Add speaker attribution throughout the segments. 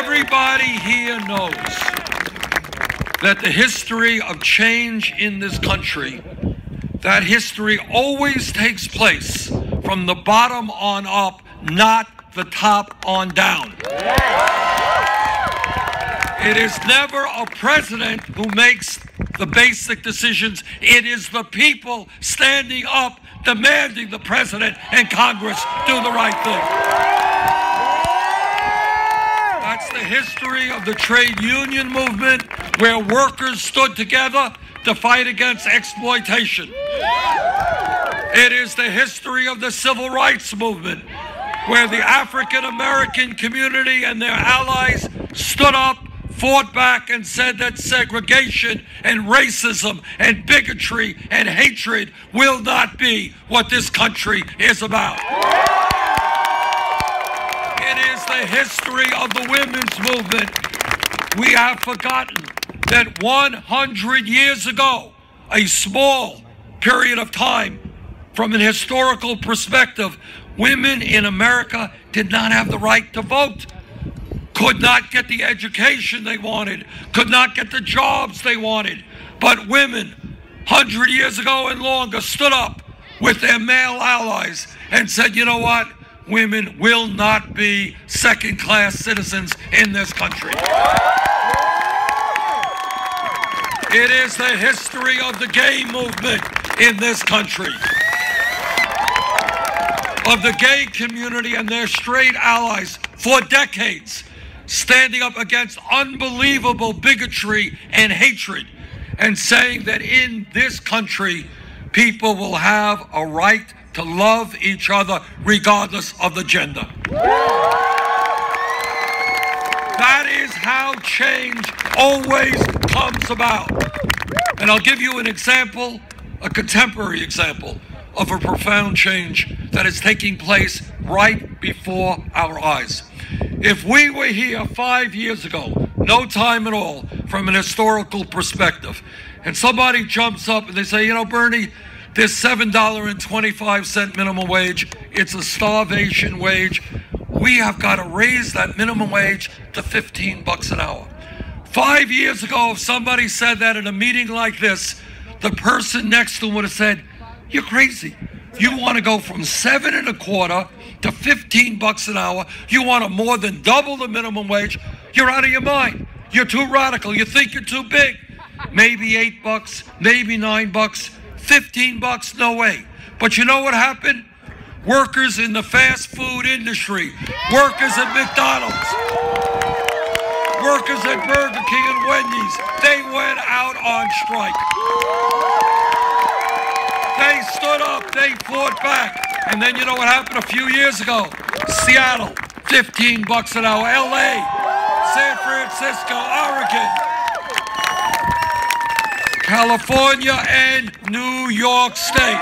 Speaker 1: Everybody here knows that the history of change in this country, that history always takes place from the bottom on up, not the top on down. It is never a president who makes the basic decisions. It is the people standing up, demanding the president and Congress do the right thing. That's the history of the trade union movement, where workers stood together to fight against exploitation. It is the history of the civil rights movement, where the African American community and their allies stood up, fought back, and said that segregation and racism and bigotry and hatred will not be what this country is about. It is the history of the women's movement. We have forgotten that 100 years ago, a small period of time, from an historical perspective, women in America did not have the right to vote, could not get the education they wanted, could not get the jobs they wanted. But women, 100 years ago and longer, stood up with their male allies and said, you know what? Women will not be second-class citizens in this country. It is the history of the gay movement in this country, of the gay community and their straight allies for decades, standing up against unbelievable bigotry and hatred and saying that in this country, people will have a right to love each other regardless of the gender. That is how change always comes about. And I'll give you an example, a contemporary example of a profound change that is taking place right before our eyes. If we were here 5 years ago, no time at all, from an historical perspective, and somebody jumps up and they say, you know, Bernie, this $7.25 minimum wage, it's a starvation wage. We have got to raise that minimum wage to $15 an hour. 5 years ago, if somebody said that in a meeting like this, the person next to him would have said, you're crazy. You want to go from $7.25 to $15 an hour. You want to more than double the minimum wage. You're out of your mind. You're too radical. You think you're too big. Maybe $8, maybe $9, $15, no way. But you know what happened? Workers in the fast food industry, workers at McDonald's, workers at Burger King and Wendy's, they went out on strike. They stood up, they fought back. And then you know what happened a few years ago? Seattle, $15 an hour. LA, San Francisco, Oregon, California, and New York State.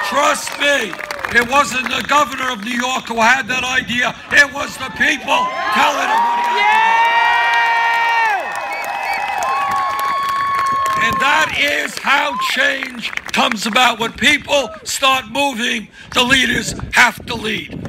Speaker 1: Trust me, it wasn't the governor of New York who had that idea. It was the people telling him what he had to do. And that is how change comes about. When people start moving, the leaders have to lead.